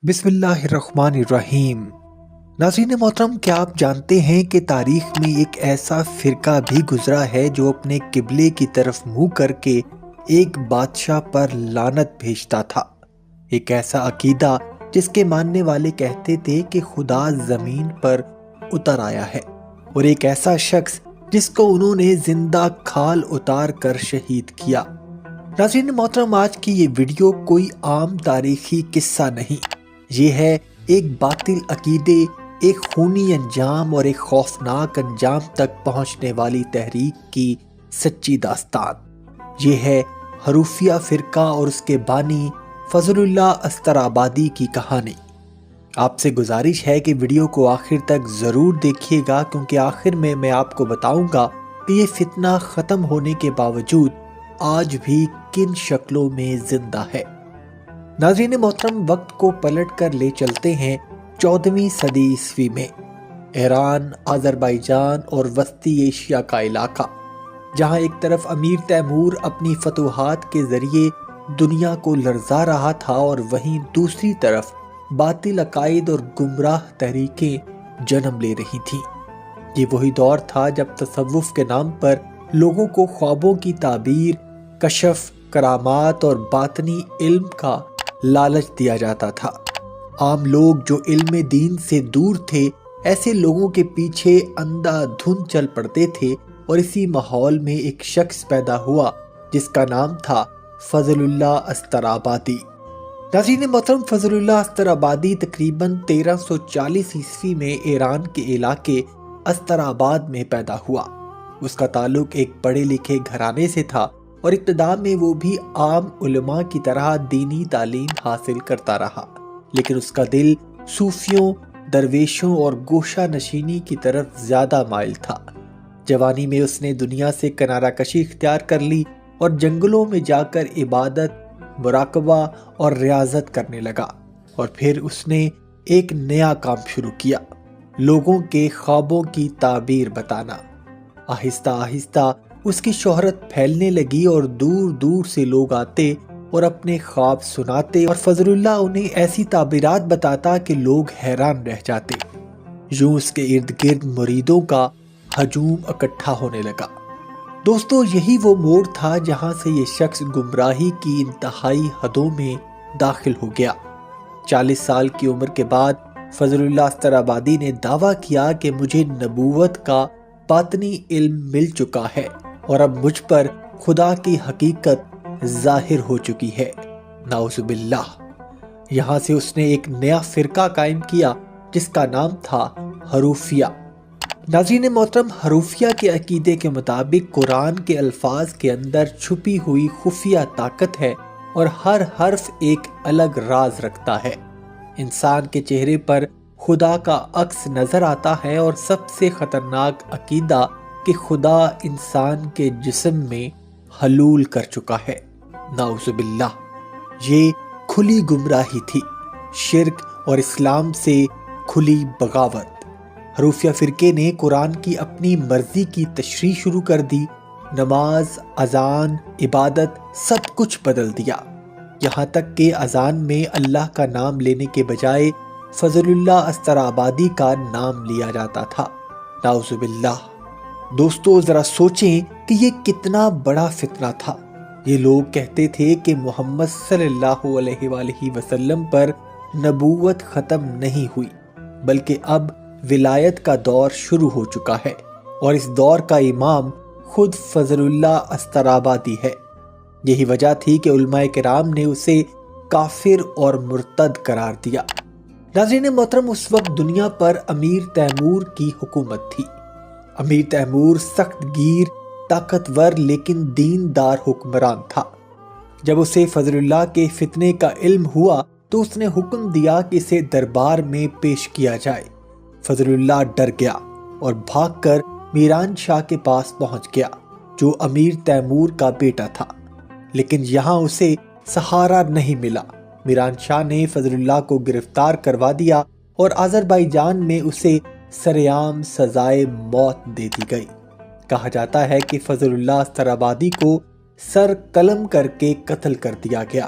بسم اللہ الرحمن الرحیم۔ ناظرین محترم، کیا آپ جانتے ہیں کہ تاریخ میں ایک ایسا فرقہ بھی گزرا ہے جو اپنے قبلے کی طرف منہ کر کے ایک بادشاہ پر لعنت بھیجتا تھا؟ ایک ایسا عقیدہ جس کے ماننے والے کہتے تھے کہ خدا زمین پر اتر آیا ہے، اور ایک ایسا شخص جس کو انہوں نے زندہ کھال اتار کر شہید کیا۔ ناظرین محترم، آج کی یہ ویڈیو کوئی عام تاریخی قصہ نہیں، یہ ہے ایک باطل عقیدے، ایک خونی انجام اور ایک خوفناک انجام تک پہنچنے والی تحریک کی سچی داستان۔ یہ ہے حروفیہ فرقہ اور اس کے بانی فضل اللہ استرابادی کی کہانی۔ آپ سے گزارش ہے کہ ویڈیو کو آخر تک ضرور دیکھیے گا، کیونکہ آخر میں آپ کو بتاؤں گا کہ یہ فتنہ ختم ہونے کے باوجود آج بھی کن شکلوں میں زندہ ہے۔ ناظرین محترم، وقت کو پلٹ کر لے چلتے ہیں 14ویں صدی عیسوی میں۔ ایران، آذربائیجان اور وسطی ایشیا کا علاقہ، جہاں ایک طرف امیر تیمور اپنی فتوحات کے ذریعے دنیا کو لرزا رہا تھا، اور وہیں دوسری طرف باطل عقائد اور گمراہ تحریکیں جنم لے رہی تھیں۔ یہ وہی دور تھا جب تصوف کے نام پر لوگوں کو خوابوں کی تعبیر، کشف، کرامات اور باطنی علم کا لالچ دیا جاتا تھا۔ عام لوگ جو علم دین سے دور تھے، ایسے لوگوں کے پیچھے اندھا دھند چل پڑتے تھے، اور اسی ماحول میں ایک شخص پیدا ہوا جس کا نام تھا فضل اللہ استرابادی۔ ناظرین محترم، فضل اللہ استرابادی تقریباً 1340 عیسوی میں ایران کے علاقے استراباد میں پیدا ہوا۔ اس کا تعلق ایک پڑھے لکھے گھرانے سے تھا، اور ابتدا میں وہ بھی عام علماء کی طرح دینی تعلیم حاصل کرتا رہا، لیکن اس کا دل صوفیوں، درویشوں اور گوشہ نشینی کی طرف زیادہ مائل تھا۔ جوانی میں اس نے دنیا سے کنارہ کشی اختیار کر لی اور جنگلوں میں جا کر عبادت، مراقبہ اور ریاضت کرنے لگا، اور پھر اس نے ایک نیا کام شروع کیا، لوگوں کے خوابوں کی تعبیر بتانا۔ آہستہ آہستہ اس کی شہرت پھیلنے لگی، اور دور دور سے لوگ آتے اور اپنے خواب سناتے، اور فضل اللہ انہیں ایسی تعبیرات بتاتا کہ لوگ حیران رہ جاتے۔ یوں اس کے ارد گرد مریدوں کا ہجوم اکٹھا ہونے لگا۔ دوستو، یہی وہ موڑ تھا جہاں سے یہ شخص گمراہی کی انتہائی حدوں میں داخل ہو گیا۔ 40 سال کی عمر کے بعد فضل اللہ استرابادی نے دعویٰ کیا کہ مجھے نبوت کا باطنی علم مل چکا ہے، اور اب مجھ پر خدا کی حقیقت ظاہر ہو چکی ہے۔ نعوذ باللہ۔ یہاں سے اس نے ایک نیا فرقہ قائم کیا جس کا نام تھا حروفیہ۔ ناظرین محترم، حروفیہ کے عقیدے کے مطابق قرآن کے الفاظ کے اندر چھپی ہوئی خفیہ طاقت ہے، اور ہر حرف ایک الگ راز رکھتا ہے۔ انسان کے چہرے پر خدا کا عکس نظر آتا ہے، اور سب سے خطرناک عقیدہ کہ خدا انسان کے جسم میں حلول کر چکا ہے۔ نعوذ باللہ۔ یہ کھلی گمراہی تھی، شرک اور اسلام سے کھلی بغاوت۔ حروفیہ فرقے نے قرآن کی اپنی مرضی کی تشریح شروع کر دی، نماز، اذان، عبادت سب کچھ بدل دیا، یہاں تک کہ اذان میں اللہ کا نام لینے کے بجائے فضل اللہ استرابادی کا نام لیا جاتا تھا۔ نعوذ باللہ۔ دوستو، ذرا سوچیں کہ یہ کتنا بڑا فتنہ تھا۔ یہ لوگ کہتے تھے کہ محمد صلی اللہ علیہ وآلہ وسلم پر نبوت ختم نہیں ہوئی، بلکہ اب ولایت کا دور شروع ہو چکا ہے، اور اس دور کا امام خود فضل اللہ استرابادی ہے۔ یہی وجہ تھی کہ علماء کرام نے اسے کافر اور مرتد قرار دیا۔ ناظرین محترم، اس وقت دنیا پر امیر تیمور کی حکومت تھی۔ امیر تیمور سخت گیر، طاقتور لیکن دیندار حکمران تھا۔ جب اسے فضل اللہ کے فتنے کا علم ہوا تو اس نے حکم دیا کہ اسے دربار میں پیش کیا جائے۔ فضل اللہ ڈر گیا اور بھاگ کر میران شاہ کے پاس پہنچ گیا، جو امیر تیمور کا بیٹا تھا، لیکن یہاں اسے سہارا نہیں ملا۔ میران شاہ نے فضل اللہ کو گرفتار کروا دیا، اور آذربائیجان میں اسے سرعام سزائے موت دے دی گئی۔ کہا جاتا ہے کہ فضل اللہ استرابادی کو سر قلم کر کے قتل کر دیا گیا۔